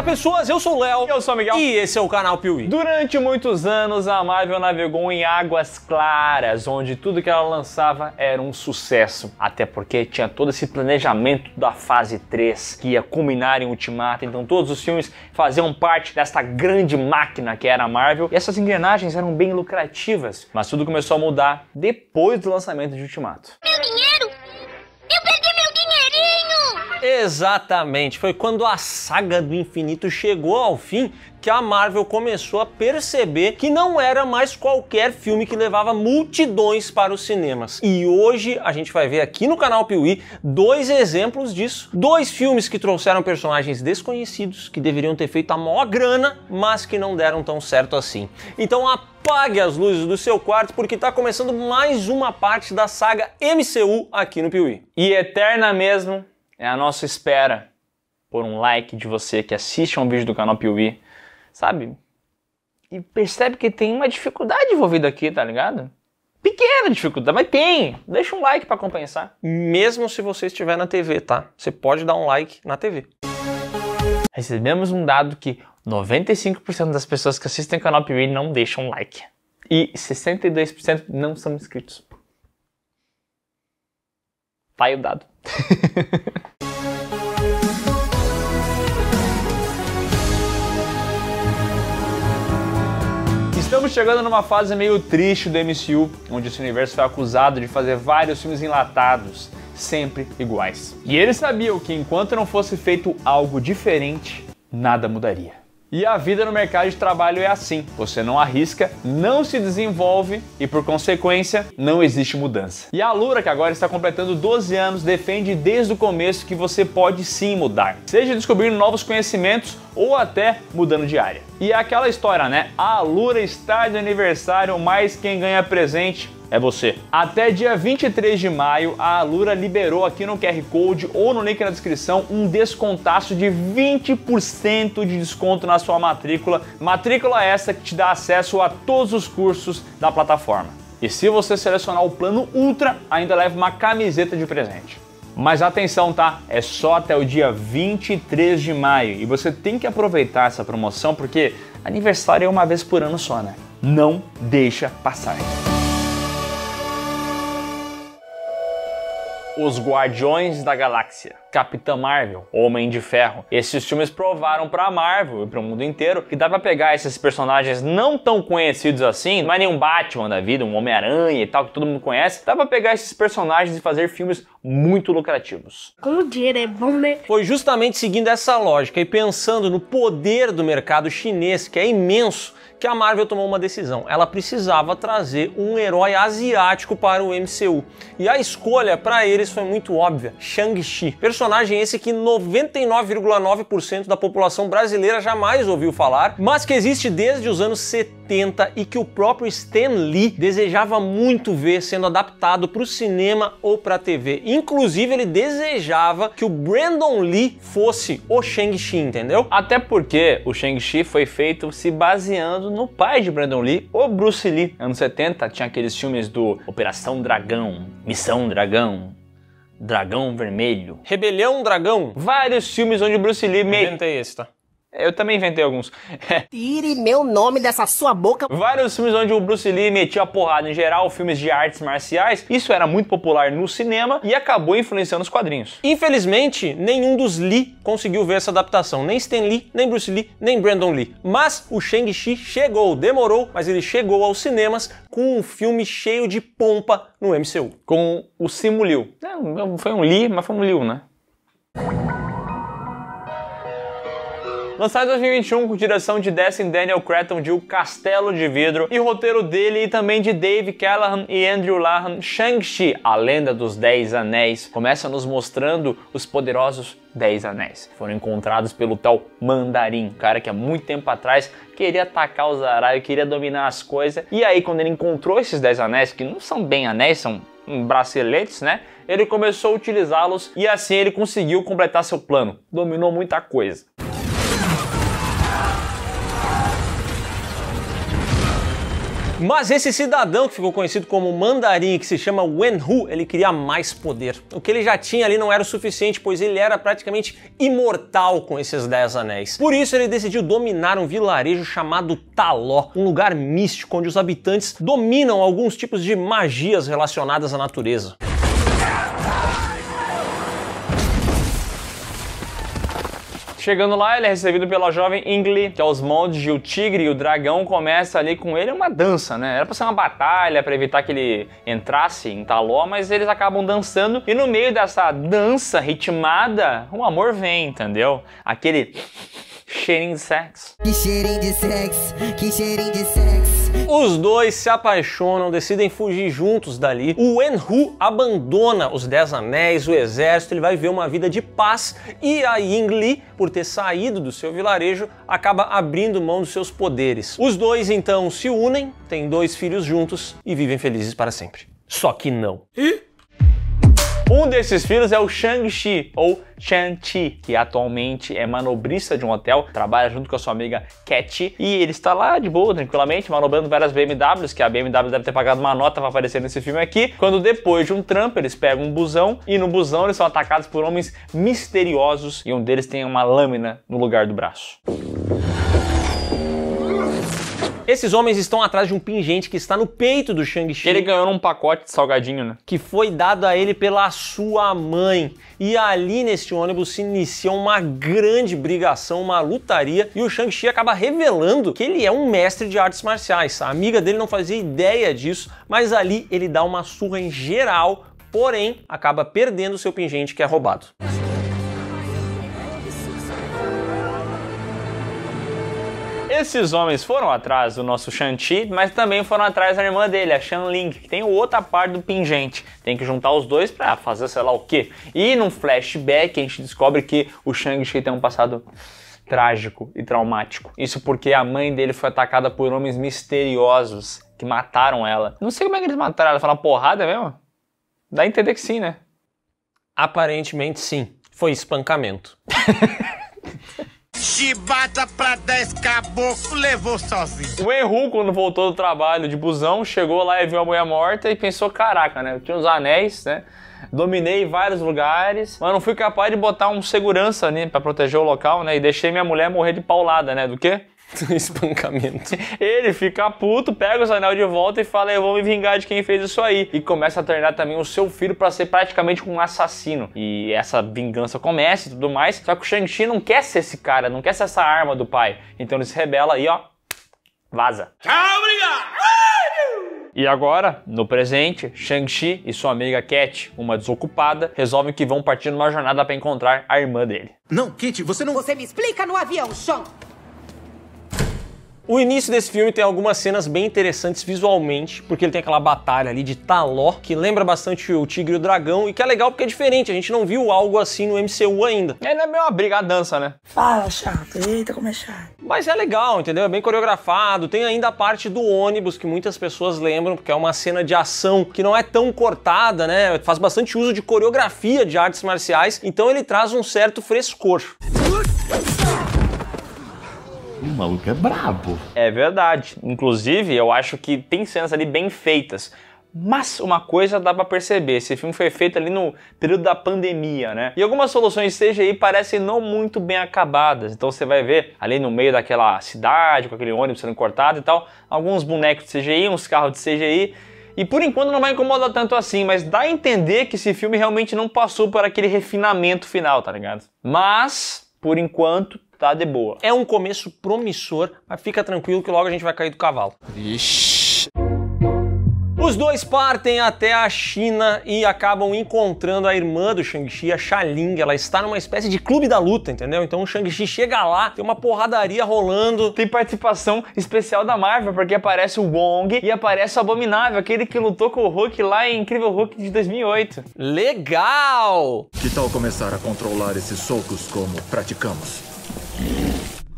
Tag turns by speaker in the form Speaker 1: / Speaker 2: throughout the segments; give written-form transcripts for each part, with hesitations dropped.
Speaker 1: Fala pessoas, eu sou o Léo.
Speaker 2: Eu sou o Miguel.
Speaker 1: E esse é o canal Piuí.
Speaker 2: Durante muitos anos a Marvel navegou em águas claras, onde tudo que ela lançava era um sucesso. Até porque tinha todo esse planejamento da fase 3, que ia culminar em Ultimato. Então todos os filmes faziam parte desta grande máquina que era a Marvel. E essas engrenagens eram bem lucrativas. Mas tudo começou a mudar depois do lançamento de Ultimato.
Speaker 3: Meu dinheiro! Eu perdi meu dinheirinho!
Speaker 1: Exatamente, foi quando a saga do infinito chegou ao fim que a Marvel começou a perceber que não era mais qualquer filme que levava multidões para os cinemas. E hoje a gente vai ver aqui no canal Piuí dois exemplos disso. Dois filmes que trouxeram personagens desconhecidos, que deveriam ter feito a maior grana, mas que não deram tão certo assim. Então apague as luzes do seu quarto porque está começando mais uma parte da saga MCU aqui no Piuí.
Speaker 2: E eterna mesmo é a nossa espera por um like de você que assiste a um vídeo do canal Piuí, sabe? E percebe que tem uma dificuldade envolvida aqui, tá ligado? Pequena dificuldade, mas tem. Deixa um like pra compensar.
Speaker 1: Mesmo se você estiver na TV, tá? Você pode dar um like na TV.
Speaker 2: Recebemos um dado que 95% das pessoas que assistem o canal Piuí não deixam like. E 62% não são inscritos. Tá aí o dado. Estamos chegando numa fase meio triste do MCU, onde esse universo foi acusado de fazer vários filmes enlatados, sempre iguais. E eles sabiam que enquanto não fosse feito algo diferente, nada mudaria. E a vida no mercado de trabalho é assim, você não arrisca, não se desenvolve e por consequência não existe mudança. E a Allura, que agora está completando 12 anos, defende desde o começo que você pode sim mudar, seja descobrindo novos conhecimentos ou até mudando de área. E é aquela história, né? A Allura está de aniversário, mas quem ganha presente é você. Até dia 23 de maio, a Allura liberou aqui no QR Code ou no link na descrição um descontaço de 20% de desconto na sua matrícula. Matrícula essa que te dá acesso a todos os cursos da plataforma. E se você selecionar o plano Ultra, ainda leva uma camiseta de presente. Mas atenção, tá? É só até o dia 23 de maio e você tem que aproveitar essa promoção porque aniversário é uma vez por ano só, né? Não deixa passar. Os Guardiões da Galáxia, Capitã Marvel, Homem de Ferro. Esses filmes provaram pra Marvel e pro mundo inteiro que dá pra pegar esses personagens não tão conhecidos assim, não é nenhum Batman da vida, um Homem-Aranha e tal, que todo mundo conhece. Dá pra pegar esses personagens e fazer filmes muito lucrativos.
Speaker 3: Como o dinheiro é bom, né?
Speaker 1: Foi justamente seguindo essa lógica e pensando no poder do mercado chinês, que é imenso, que a Marvel tomou uma decisão. Ela precisava trazer um herói asiático para o MCU. E a escolha para eles foi muito óbvia, Shang-Chi. Personagem esse que 99,9% da população brasileira jamais ouviu falar, mas que existe desde os anos 70 e que o próprio Stan Lee desejava muito ver sendo adaptado para o cinema ou para a TV. Inclusive ele desejava que o Brandon Lee fosse o Shang-Chi, entendeu?
Speaker 2: Até porque o Shang-Chi foi feito se baseando no pai de Brandon Lee, o Bruce Lee. Anos 70 tinha aqueles filmes do Operação Dragão, Missão Dragão, Dragão Vermelho,
Speaker 1: Rebelião Dragão.
Speaker 2: Vários filmes onde o Bruce Lee...
Speaker 1: Inventei esse, tá?
Speaker 2: Eu também inventei alguns.
Speaker 4: Tire meu nome dessa sua boca.
Speaker 2: Vários filmes onde o Bruce Lee metia a porrada, em geral filmes de artes marciais. Isso era muito popular no cinema e acabou influenciando os quadrinhos.
Speaker 1: Infelizmente, nenhum dos Lee conseguiu ver essa adaptação. Nem Stan Lee, nem Bruce Lee, nem Brandon Lee. Mas o Shang-Chi chegou, demorou, mas ele chegou aos cinemas com um filme cheio de pompa no MCU.
Speaker 2: Com o Simu Liu. Não, foi um Lee, mas foi um Liu, né? Lançado em 2021 com direção de Destin Daniel Cretton de O Castelo de Vidro e roteiro dele e também de Dave Callaham e Andrew Lahan, Shang-Chi, a Lenda dos 10 Anéis, começa nos mostrando os poderosos 10 Anéis. Foram encontrados pelo tal Mandarim, um cara que há muito tempo atrás queria atacar os Zaralhos, queria dominar as coisas, e aí quando ele encontrou esses 10 Anéis, que não são bem anéis, são braceletes, né? Ele começou a utilizá-los e assim ele conseguiu completar seu plano. Dominou muita coisa.
Speaker 1: Mas esse cidadão que ficou conhecido como Mandarim, que se chama Wen-Hu, ele queria mais poder. O que ele já tinha ali não era o suficiente, pois ele era praticamente imortal com esses 10 anéis. Por isso ele decidiu dominar um vilarejo chamado Ta Lo, um lugar místico onde os habitantes dominam alguns tipos de magias relacionadas à natureza.
Speaker 2: Chegando lá, ele é recebido pela jovem Ingli, que aos moldes de o tigre e o dragão começa ali com ele uma dança, né? Era pra ser uma batalha, pra evitar que ele entrasse em Ta Lo, mas eles acabam dançando e no meio dessa dança ritmada, o amor vem, entendeu? Aquele cheirinho de sexo.
Speaker 5: Que cheirinho de sexo, que cheirinho de sexo.
Speaker 1: Os dois se apaixonam, decidem fugir juntos dali. O Wen-Hu abandona os 10 anéis, o exército, ele vai viver uma vida de paz e a Yingli, por ter saído do seu vilarejo, acaba abrindo mão dos seus poderes. Os dois então se unem, têm 2 filhos juntos e vivem felizes para sempre. Só que não.
Speaker 2: Um desses filhos é o Shang-Chi, ou Shang-Chi, que atualmente é manobrista de um hotel, trabalha junto com a sua amiga Cat, e ele está lá de boa, tranquilamente, manobrando várias BMWs, que a BMW deve ter pagado uma nota para aparecer nesse filme aqui, quando depois de um trampo eles pegam um busão, e no busão eles são atacados por homens misteriosos, e um deles tem uma lâmina no lugar do braço.
Speaker 1: Esses homens estão atrás de um pingente que está no peito do Shang-Chi.
Speaker 2: Ele ganhou num pacote de salgadinho, né?
Speaker 1: Que foi dado a ele pela sua mãe. E ali neste ônibus se inicia uma grande brigação, uma lutaria, e o Shang-Chi acaba revelando que ele é um mestre de artes marciais. A amiga dele não fazia ideia disso, mas ali ele dá uma surra em geral, porém acaba perdendo o seu pingente que é roubado.
Speaker 2: Esses homens foram atrás do nosso Shang-Chi, mas também foram atrás da irmã dele, a Shan-Ling, que tem outra parte do pingente. Tem que juntar os dois pra fazer sei lá o quê. E num flashback a gente descobre que o Shang-Chi tem um passado trágico e traumático. Isso porque a mãe dele foi atacada por homens misteriosos que mataram ela. Não sei como é que eles mataram ela, foi uma porrada mesmo? Dá a entender que sim, né?
Speaker 1: Aparentemente sim, foi espancamento.
Speaker 6: Chibata pra 10 caboclo, levou sozinho.
Speaker 2: O Wen-Hu, quando voltou do trabalho de busão, chegou lá e viu a mulher morta e pensou, caraca, né, eu tinha os anéis, né, dominei vários lugares, mas não fui capaz de botar um segurança ali pra proteger o local, né, e deixei minha mulher morrer de paulada, né, do quê?
Speaker 1: Espancamento.
Speaker 2: Ele fica puto, pega os anéis de volta e fala, eu vou me vingar de quem fez isso aí. E começa a treinar também o seu filho pra ser praticamente um assassino. E essa vingança começa e tudo mais, só que o Shang-Chi não quer ser esse cara, não quer ser essa arma do pai. Então ele se rebela e ó, vaza.
Speaker 6: Tchau, obrigado!
Speaker 2: E agora, no presente, Shang-Chi e sua amiga Cat, uma desocupada, resolvem que vão partir numa jornada pra encontrar a irmã dele.
Speaker 6: Não, Kit, você não...
Speaker 4: Você me explica no avião, Sean.
Speaker 1: O início desse filme tem algumas cenas bem interessantes visualmente, porque ele tem aquela batalha ali de Ta Lo, que lembra bastante o Tigre e o Dragão, e que é legal porque é diferente, a gente não viu algo assim no MCU ainda.
Speaker 2: Ele é meio uma briga, a dança, né?
Speaker 5: Fala, chato. Eita, como é chato.
Speaker 1: Mas é legal, entendeu? É bem coreografado, tem ainda a parte do ônibus, que muitas pessoas lembram, porque é uma cena de ação que não é tão cortada, né? Faz bastante uso de coreografia de artes marciais, então ele traz um certo frescor.
Speaker 7: O maluco é brabo.
Speaker 2: É verdade. Inclusive, eu acho que tem cenas ali bem feitas. Mas uma coisa dá pra perceber, esse filme foi feito ali no período da pandemia, né? E algumas soluções de CGI parecem não muito bem acabadas. Então você vai ver ali no meio daquela cidade, com aquele ônibus sendo cortado e tal, alguns bonecos de CGI, uns carros de CGI. E por enquanto não vai incomodar tanto assim, mas dá a entender que esse filme realmente não passou por aquele refinamento final, tá ligado? Mas, por enquanto, tá de boa.
Speaker 1: É um começo promissor, mas fica tranquilo que logo a gente vai cair do cavalo.
Speaker 7: Ixi.
Speaker 1: Os dois partem até a China e acabam encontrando a irmã do Shang-Chi, a Sha-Ling. Ela está numa espécie de clube da luta, entendeu? Então o Shang-Chi chega lá, tem uma porradaria rolando.
Speaker 2: Tem participação especial da Marvel, porque aparece o Wong e aparece o Abominável, aquele que lutou com o Hulk lá em Incrível Hulk de 2008.
Speaker 1: Legal!
Speaker 8: Que tal começar a controlar esses socos como praticamos?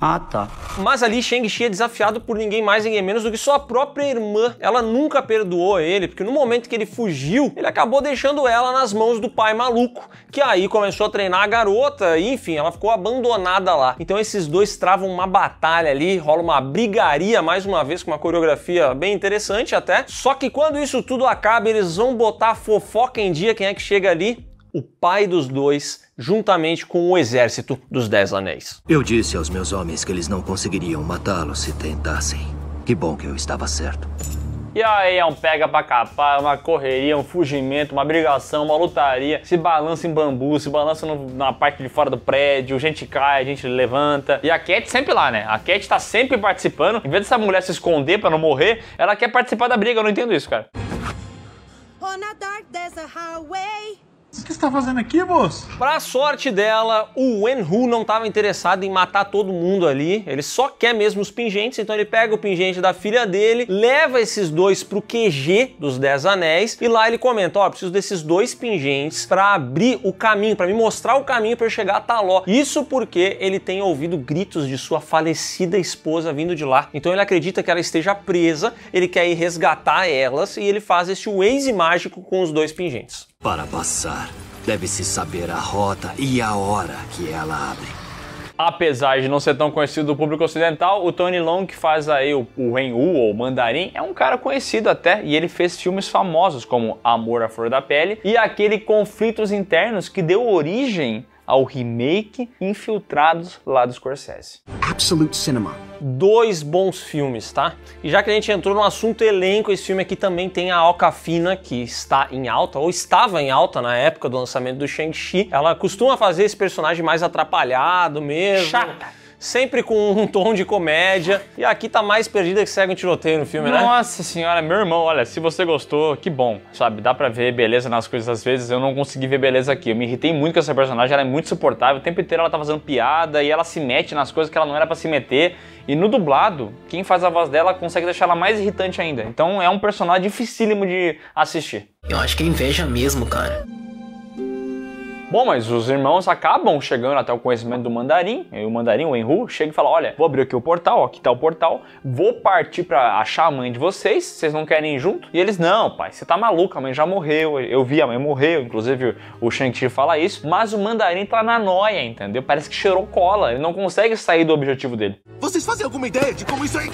Speaker 8: Ah, tá.
Speaker 1: Mas ali Shang-Chi é desafiado por ninguém mais, ninguém menos do que sua própria irmã. Ela nunca perdoou ele, porque no momento que ele fugiu, ele acabou deixando ela nas mãos do pai maluco, que aí começou a treinar a garota e, enfim, ela ficou abandonada lá. Então esses dois travam uma batalha ali, rola uma brigaria mais uma vez, com uma coreografia bem interessante até. Só que quando isso tudo acaba, eles vão botar a fofoca em dia. Quem é que chega ali? O pai dos dois, juntamente com o exército dos 10 Anéis.
Speaker 9: Eu disse aos meus homens que eles não conseguiriam matá-lo se tentassem. Que bom que eu estava certo.
Speaker 2: E aí é um pega pra capar, uma correria, um fugimento, uma brigação, uma lutaria, se balança em bambu, se balança na parte de fora do prédio, gente cai, a gente levanta. E a Cat sempre lá, né? A Cat tá sempre participando. Em vez dessa mulher se esconder pra não morrer, ela quer participar da briga, eu não entendo isso, cara.
Speaker 7: O que você tá fazendo aqui, moço?
Speaker 1: Pra sorte dela, o Wen-Hu não estava interessado em matar todo mundo ali, ele só quer mesmo os pingentes, então ele pega o pingente da filha dele, leva esses dois pro QG dos 10 Anéis e lá ele comenta, ó, preciso desses 2 pingentes pra abrir o caminho, pra me mostrar o caminho pra eu chegar a Taló. Isso porque ele tem ouvido gritos de sua falecida esposa vindo de lá, então ele acredita que ela esteja presa, ele quer ir resgatar elas e ele faz esse Waze mágico com os 2 pingentes.
Speaker 9: Para passar, deve-se saber a rota e a hora que ela abre.
Speaker 2: Apesar de não ser tão conhecido do público ocidental, o Tony Leung, que faz aí o Wen-Wu ou Mandarim, é um cara conhecido até, e ele fez filmes famosos como Amor à Flor da Pele e aquele Conflitos Internos que deu origem ao remake Infiltrados lá do Scorsese.
Speaker 8: Absolute Cinema.
Speaker 1: 2 bons filmes, tá? E já que a gente entrou no assunto elenco, esse filme aqui também tem a Awkwafina, que está em alta, ou estava em alta na época do lançamento do Shang-Chi. Ela costuma fazer esse personagem mais atrapalhado mesmo.
Speaker 2: Chata!
Speaker 1: Sempre com um tom de comédia. E aqui tá mais perdida que segue um tiroteio no filme, né?
Speaker 2: Nossa senhora, meu irmão, olha, se você gostou, que bom, sabe? Dá pra ver beleza nas coisas às vezes, eu não consegui ver beleza aqui. Eu me irritei muito com essa personagem, ela é muito suportável, o tempo inteiro ela tá fazendo piada e ela se mete nas coisas que ela não era pra se meter. E no dublado, quem faz a voz dela consegue deixar ela mais irritante ainda. Então é um personagem dificílimo de assistir.
Speaker 4: Eu acho que é inveja mesmo, cara.
Speaker 2: Bom, mas os irmãos acabam chegando até o conhecimento do Mandarim, e o Mandarim, o Wen-Hu, chega e fala, olha, vou abrir aqui o portal, ó, aqui tá o portal, vou partir pra achar a mãe de vocês não querem ir junto? E eles, não, pai, você tá maluco, a mãe já morreu, eu vi, a mãe morreu, inclusive o Shang-Chi fala isso, mas o Mandarim tá na noia, entendeu? Parece que cheirou cola, ele não consegue sair do objetivo dele.
Speaker 7: Vocês fazem alguma ideia de como isso aí...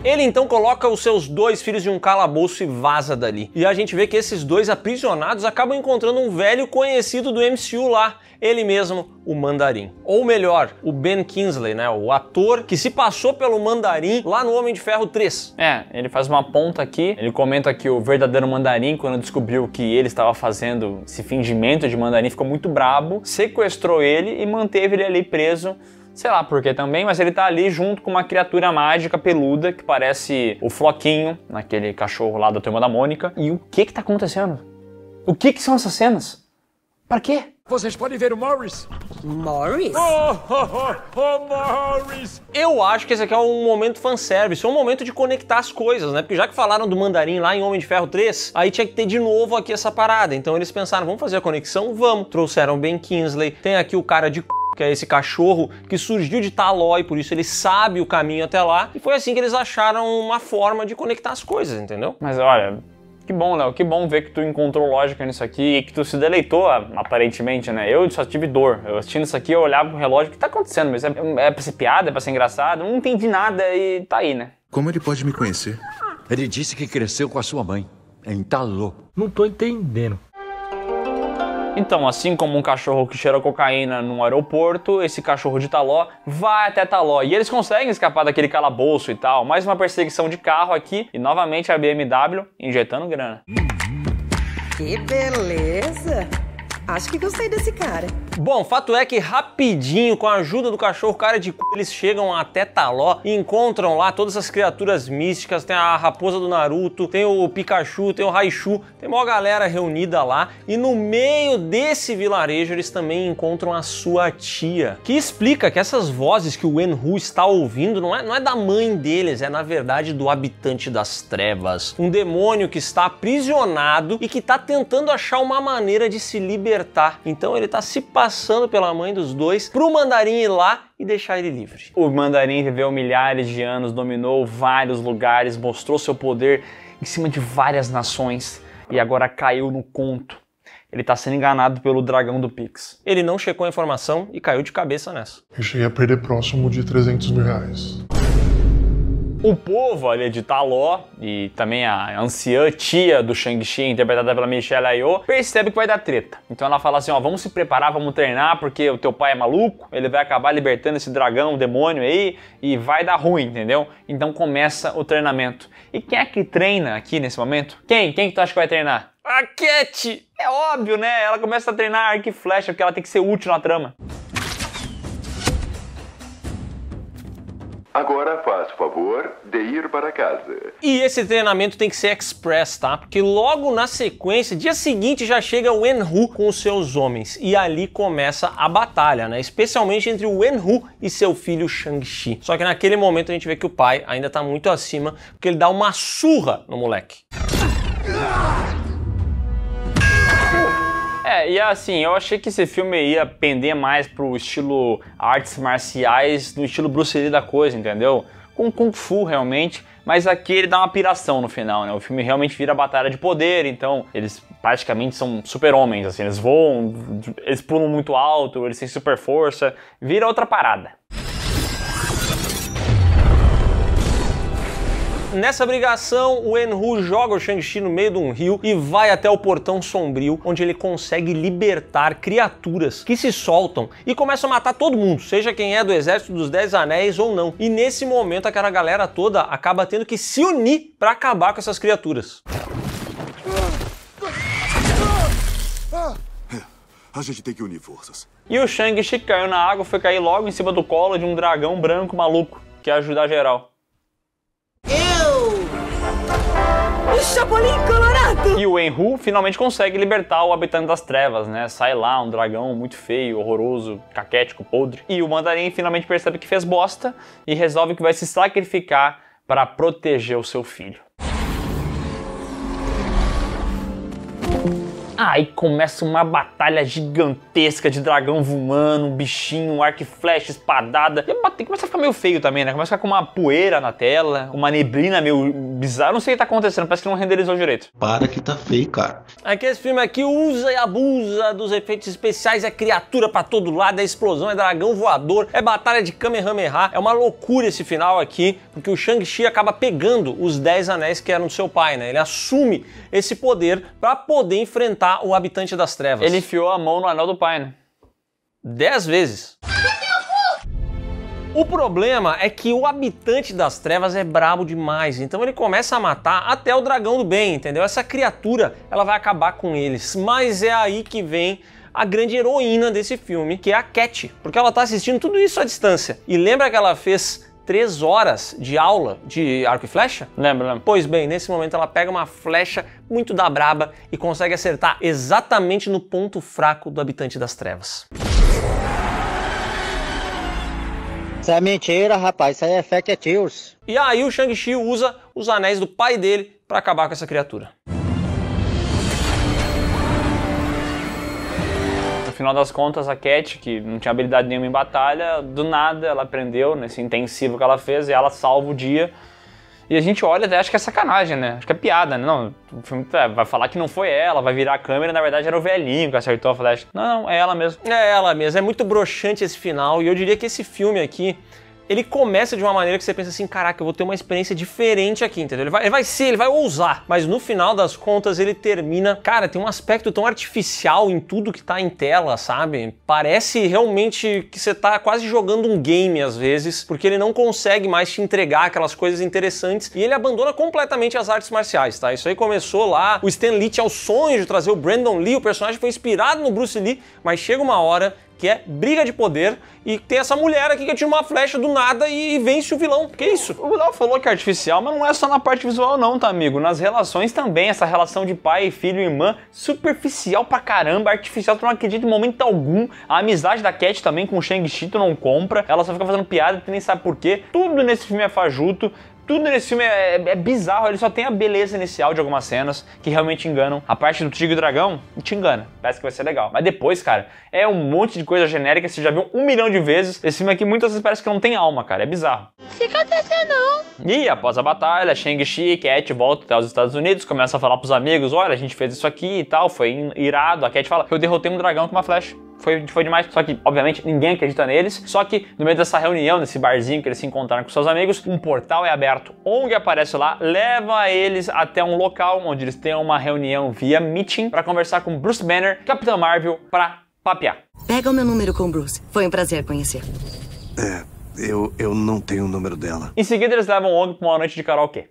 Speaker 1: Ele então coloca os seus 2 filhos em um calabouço e vaza dali. E a gente vê que esses 2 aprisionados acabam encontrando um velho conhecido do MCU lá, ele mesmo, o Mandarim. Ou melhor, o Ben Kingsley, né, o ator que se passou pelo Mandarim lá no Homem de Ferro 3.
Speaker 2: É, ele faz uma ponta aqui, ele comenta que o verdadeiro Mandarim, quando descobriu que ele estava fazendo esse fingimento de Mandarim, ficou muito brabo, sequestrou ele e manteve ele ali preso. Sei lá por que também, mas ele tá ali junto com uma criatura mágica peluda que parece o Floquinho, naquele cachorro lá da Turma da Mônica. E o que tá acontecendo? O que são essas cenas? Pra quê?
Speaker 6: Vocês podem ver o Morris.
Speaker 4: Morris?
Speaker 6: Morris!
Speaker 1: Eu acho que esse aqui é um momento fanservice, é um momento de conectar as coisas, né? Porque já que falaram do Mandarim lá em Homem de Ferro 3, aí tinha que ter de novo aqui essa parada. Então eles pensaram, vamos fazer a conexão? Vamos. Trouxeram o Ben Kingsley, tem aqui o cara de que é esse cachorro que surgiu de Taló e por isso ele sabe o caminho até lá. E foi assim que eles acharam uma forma de conectar as coisas, entendeu?
Speaker 2: Mas olha, que bom, Léo, que bom ver que tu encontrou lógica nisso aqui e que tu se deleitou, aparentemente, né? Eu só tive dor. Eu assistindo isso aqui, eu olhava pro relógio, o que tá acontecendo? Mas é pra ser piada, é pra ser engraçado? Não entendi nada e tá aí, né?
Speaker 7: Como ele pode me conhecer?
Speaker 10: Ele disse que cresceu com a sua mãe, em Taló.
Speaker 11: Não tô entendendo.
Speaker 2: Então, assim como um cachorro que cheira cocaína num aeroporto, esse cachorro de Taló vai até Taló. E eles conseguem escapar daquele calabouço e tal. Mais uma perseguição de carro aqui e novamente a BMW injetando grana.
Speaker 12: Que beleza! Acho que gostei desse cara.
Speaker 1: Bom, fato é que rapidinho, com a ajuda do cachorro cara de c... eles chegam até Taló e encontram lá todas as criaturas místicas, tem a raposa do Naruto, tem o Pikachu, tem o Raichu, tem uma galera reunida lá e no meio desse vilarejo eles também encontram a sua tia, que explica que essas vozes que o Wen-Hu está ouvindo não é da mãe deles, é na verdade do habitante das trevas, um demônio que está aprisionado e que está tentando achar uma maneira de se libertar. Então ele está se passando passando pela mãe dos dois, pro Mandarim ir lá e deixar ele livre.
Speaker 2: O Mandarim viveu milhares de anos, dominou vários lugares, mostrou seu poder em cima de várias nações e agora caiu no conto. Ele tá sendo enganado pelo dragão do Pix.
Speaker 1: Ele não checou a informação e caiu de cabeça nessa.
Speaker 7: Eu cheguei a perder próximo de 300 mil reais.
Speaker 2: O povo ali de Taló e também a anciã tia do Shang-Chi, interpretada pela Michelle Yeoh, percebe que vai dar treta. Então ela fala assim, ó, vamos se preparar, vamos treinar, porque o teu pai é maluco, ele vai acabar libertando esse dragão, o demônio aí, e vai dar ruim, entendeu? Então começa o treinamento. E quem é que treina aqui nesse momento? Quem? Quem que tu acha que vai treinar?
Speaker 1: A Cat!
Speaker 2: É óbvio, né? Ela começa a treinar arco e flecha, porque ela tem que ser útil na trama.
Speaker 8: Agora faça o favor de ir para casa.
Speaker 1: E esse treinamento tem que ser express, tá? Porque logo na sequência, dia seguinte, já chega o Wen-Hu com os seus homens. E ali começa a batalha, né? Especialmente entre o Wen-Hu e seu filho Shang-Chi. Só que naquele momento a gente vê que o pai ainda tá muito acima, porque ele dá uma surra no moleque.
Speaker 2: E assim, eu achei que esse filme ia pender mais pro estilo artes marciais, no estilo Bruce Lee da coisa, entendeu? Com Kung Fu, realmente, mas aqui ele dá uma piração no final, né? O filme realmente vira batalha de poder, então eles praticamente são super-homens, assim, eles voam, eles pulam muito alto, eles têm super força, vira outra parada.
Speaker 1: Nessa brigação, o Wen-Hu joga o Shang-Chi no meio de um rio e vai até o portão sombrio, onde ele consegue libertar criaturas que se soltam e começam a matar todo mundo, seja quem é do exército dos 10 anéis ou não. E nesse momento aquela galera toda acaba tendo que se unir para acabar com essas criaturas.
Speaker 7: A gente tem que unir forças.
Speaker 2: E o Shang-Chi caiu na água, foi cair logo em cima do colo de um dragão branco maluco, que ia ajudar geral.
Speaker 12: O Chapolin Colorado!
Speaker 2: E o Wen-Hu finalmente consegue libertar o habitante das trevas, né? Sai lá um dragão muito feio, horroroso, caquético, podre. E o Mandarim finalmente percebe que fez bosta e resolve que vai se sacrificar para proteger o seu filho. Aí começa uma batalha gigantesca de dragão voando, um bichinho, um arco e flecha, espadada. E começa a ficar meio feio também, né? Começa a ficar com uma poeira na tela, uma neblina meio bizarra. Não sei o que tá acontecendo, parece que não renderizou direito.
Speaker 11: Para que tá feio, cara.
Speaker 1: Aqui esse filme aqui usa e abusa dos efeitos especiais, é criatura pra todo lado, é explosão, é dragão voador, é batalha de Kamehameha. É uma loucura esse final aqui, porque o Shang-Chi acaba pegando os 10 anéis que eram do seu pai, né? Ele assume esse poder pra poder enfrentar o habitante das trevas.
Speaker 2: Ele enfiou a mão no anel do pai, né?
Speaker 1: 10 vezes. O problema é que o habitante das trevas é brabo demais, então ele começa a matar até o dragão do bem, entendeu? Essa criatura, ela vai acabar com eles, mas é aí que vem a grande heroína desse filme, que é a Cat, porque ela tá assistindo tudo isso à distância. E lembra que ela fez 3 horas de aula de arco e flecha?
Speaker 2: Lembro.
Speaker 1: Pois bem, nesse momento ela pega uma flecha muito da braba e consegue acertar exatamente no ponto fraco do habitante das trevas.
Speaker 13: Isso é mentira, rapaz. Isso aí é fake news.
Speaker 1: E aí o Shang-Chi usa os anéis do pai dele para acabar com essa criatura.
Speaker 2: No final das contas, a Cat, que não tinha habilidade nenhuma em batalha, do nada ela aprendeu nesse intensivo que ela fez e ela salva o dia. E a gente olha até acha que é sacanagem, né? Acho que é piada, né? Não, o filme vai falar que não foi ela, vai virar a câmera, na verdade era o velhinho que acertou a flecha. Não, é ela mesmo.
Speaker 1: É ela mesmo, é muito broxante esse final e eu diria que esse filme aqui, ele começa de uma maneira que você pensa assim, caraca, eu vou ter uma experiência diferente aqui, entendeu? Ele vai ousar, mas no final das contas ele termina, cara, tem um aspecto tão artificial em tudo que tá em tela, sabe? Parece realmente que você tá quase jogando um game às vezes, porque ele não consegue mais te entregar aquelas coisas interessantes e ele abandona completamente as artes marciais, tá? Isso aí começou lá, o Stan Lee tinha o sonho de trazer o Brandon Lee, o personagem foi inspirado no Bruce Lee, mas chega uma hora que é briga de poder, e tem essa mulher aqui que tira uma flecha do nada e vence o vilão. Que isso?
Speaker 2: O Léo falou que é artificial, mas não é só na parte visual não, tá, amigo? Nas relações também, essa relação de pai, filho e irmã, superficial pra caramba, artificial, tu não acredita em momento algum. A amizade da Cat também com o Shang-Chi tu não compra, ela só fica fazendo piada, tu nem sabe por quê. Tudo nesse filme é fajuto. tudo nesse filme é bizarro, ele só tem a beleza inicial de algumas cenas que realmente enganam. A parte do Tigre e o Dragão te engana, parece que vai ser legal. Mas depois, cara, é um monte de coisa genérica, você já viu 1 milhão de vezes. Esse filme aqui muitas vezes parece que não tem alma, cara, é bizarro.
Speaker 3: Fica acontecendo não.
Speaker 2: E após a batalha, Shang-Chi e Cat voltam até os Estados Unidos, começam a falar pros amigos, olha, a gente fez isso aqui e tal, foi irado. A Cat fala, eu derrotei um dragão com uma flecha. Foi demais, só que, obviamente, ninguém acredita neles. Só que, no meio dessa reunião, nesse barzinho que eles se encontraram com seus amigos, um portal é aberto. Ong aparece lá, leva eles até um local onde eles têm uma reunião via meeting para conversar com Bruce Banner, Capitã Marvel, pra papear.
Speaker 11: Pega o meu número com o Bruce. Foi um prazer conhecer.
Speaker 14: Eu não tenho o número dela.
Speaker 2: Em seguida, eles levam Ong pra uma noite de karaokê.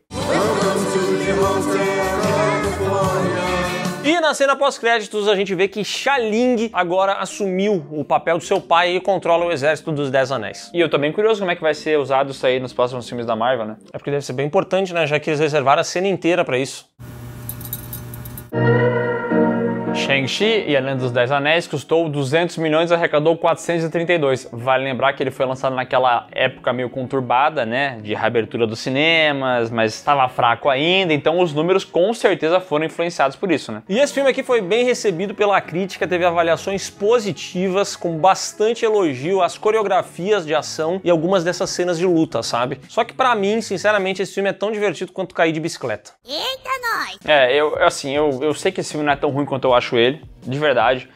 Speaker 1: E na cena pós-créditos a gente vê que Xialing agora assumiu o papel do seu pai e controla o exército dos 10 Anéis.
Speaker 2: E eu tô bem curioso como é que vai ser usado isso aí nos próximos filmes da Marvel, né?
Speaker 1: É porque deve ser bem importante, né? Já que eles reservaram a cena inteira pra isso.
Speaker 2: Shang-Chi e a Lenda dos 10 Anéis custou 200 milhões e arrecadou 432. Vale lembrar que ele foi lançado naquela época meio conturbada, né? De reabertura dos cinemas, mas estava fraco ainda, então os números com certeza foram influenciados por isso, né?
Speaker 1: E esse filme aqui foi bem recebido pela crítica, teve avaliações positivas, com bastante elogio às coreografias de ação e algumas dessas cenas de luta, sabe? Só que pra mim, sinceramente, esse filme é tão divertido quanto cair de bicicleta.
Speaker 3: Eita, nós!
Speaker 2: Eu sei que esse filme não é tão ruim quanto eu acho ele, de verdade,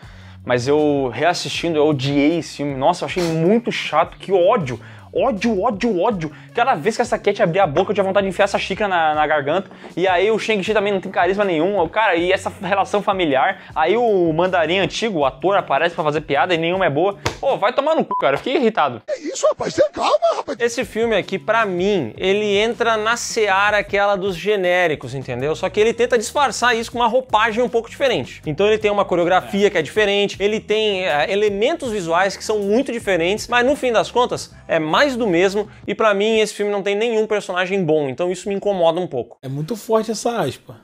Speaker 2: mas eu reassistindo, eu odiei esse filme. Nossa, eu achei muito chato, que ódio. Ódio. Cada vez que essa Cat abria a boca, eu tinha vontade de enfiar essa xícara na garganta. E aí o Shang-Chi também não tem carisma nenhum. Cara, e essa relação familiar. Aí o mandarim antigo, o ator, aparece pra fazer piada e nenhuma é boa. Pô, vai tomar no cu, cara. Eu fiquei irritado.
Speaker 7: É isso, rapaz. Você calma, rapaz.
Speaker 1: Esse filme aqui, pra mim, ele entra na seara aquela dos genéricos, entendeu? Só que ele tenta disfarçar isso com uma roupagem um pouco diferente. Então ele tem uma coreografia que é diferente, ele tem elementos visuais que são muito diferentes, mas no fim das contas, é mais do mesmo, e pra mim esse filme não tem nenhum personagem bom, então isso me incomoda um pouco.
Speaker 15: É muito forte essa aspa.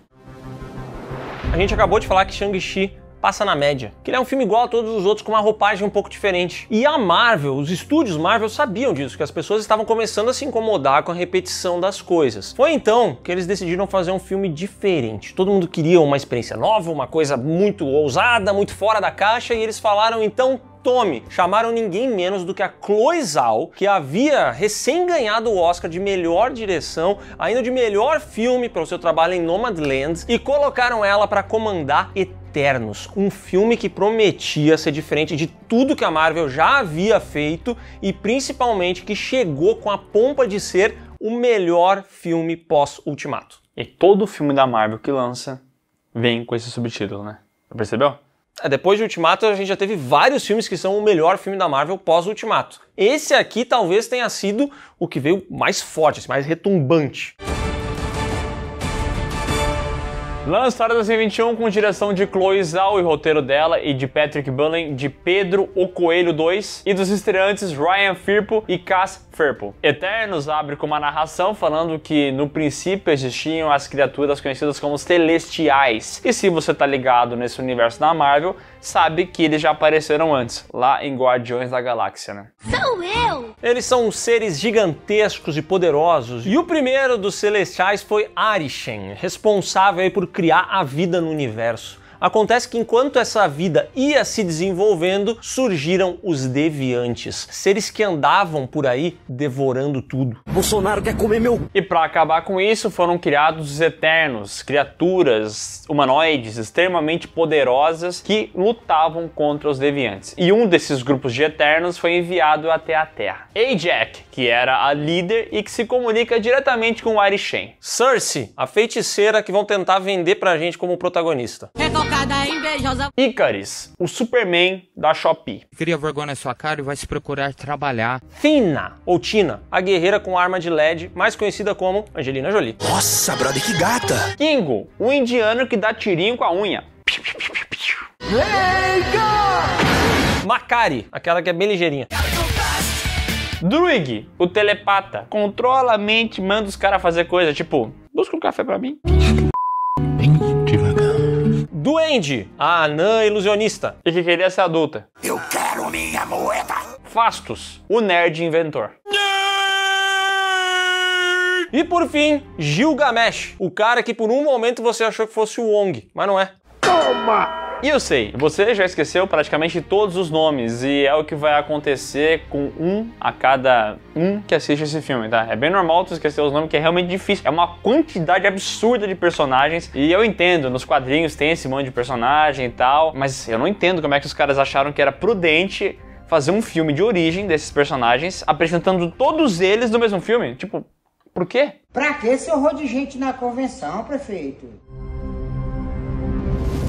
Speaker 1: A gente acabou de falar que Shang-Chi passa na média, que ele é um filme igual a todos os outros com uma roupagem um pouco diferente. E a Marvel, os estúdios Marvel sabiam disso, que as pessoas estavam começando a se incomodar com a repetição das coisas. Foi então que eles decidiram fazer um filme diferente. Todo mundo queria uma experiência nova, uma coisa muito ousada, muito fora da caixa, e eles falaram então, tome, chamaram ninguém menos do que a Chloe Zhao, que havia recém ganhado o Oscar de melhor direção, ainda de melhor filme pelo seu trabalho em Nomadland, e colocaram ela para comandar Eternos, um filme que prometia ser diferente de tudo que a Marvel já havia feito e principalmente que chegou com a pompa de ser o melhor filme pós-Ultimato.
Speaker 2: E todo filme da Marvel que lança vem com esse subtítulo, né? Percebeu?
Speaker 1: Depois de Ultimato, a gente já teve vários filmes que são o melhor filme da Marvel pós-Ultimato. Esse aqui talvez tenha sido o que veio mais forte, mais retumbante.
Speaker 2: Lançado em 2021 com direção de Chloe Zhao e roteiro dela e de Patrick Bullen, de Pedro o Coelho 2 e dos estreantes Ryan Firpo e Cass Firpo. Eternos abre com uma narração falando que no princípio existiam as criaturas conhecidas como Celestiais. E se você tá ligado nesse universo da Marvel, sabe que eles já apareceram antes, lá em Guardiões da Galáxia, né?
Speaker 3: Sou eu!
Speaker 1: Eles são seres gigantescos e poderosos, e o primeiro dos Celestiais foi Arishem, responsável aí por criar a vida no universo. Acontece que enquanto essa vida ia se desenvolvendo, surgiram os Deviantes, seres que andavam por aí devorando tudo.
Speaker 9: Bolsonaro quer comer meu...
Speaker 2: E para acabar com isso, foram criados os Eternos, criaturas humanoides extremamente poderosas que lutavam contra os Deviantes. E um desses grupos de Eternos foi enviado até a Terra. Ajak, que era a líder e que se comunica diretamente com o Arishem.
Speaker 1: Cersei, a feiticeira que vão tentar vender pra gente como protagonista.
Speaker 2: Icaris, o Superman da Shopee.
Speaker 16: Cria vergonha na sua cara e vai se procurar trabalhar.
Speaker 1: Thina, ou Tina, a guerreira com arma de LED, mais conhecida como Angelina Jolie.
Speaker 9: Nossa, brother, que gata!
Speaker 2: Kingo, o indiano que dá tirinho com a unha.
Speaker 1: Makari, aquela que é bem ligeirinha.
Speaker 2: Druig, o telepata. Controla a mente, manda os caras fazer coisa, tipo, busca um café pra mim.
Speaker 1: Duende, a anã ilusionista.
Speaker 2: E que queria ser adulta.
Speaker 9: Eu quero minha moeda.
Speaker 2: Fastos, o nerd inventor.
Speaker 1: E por fim, Gilgamesh, o cara que por um momento você achou que fosse o Wong, mas não é.
Speaker 2: Toma! E eu sei, você já esqueceu praticamente todos os nomes e é o que vai acontecer com um a cada um que assiste esse filme, tá? É bem normal tu esquecer os nomes, que é realmente difícil. É uma quantidade absurda de personagens e eu entendo, nos quadrinhos tem esse monte de personagem e tal, mas eu não entendo como é que os caras acharam que era prudente fazer um filme de origem desses personagens, apresentando todos eles no mesmo filme. Tipo, por quê?
Speaker 15: Pra que esse horror de gente na convenção, prefeito?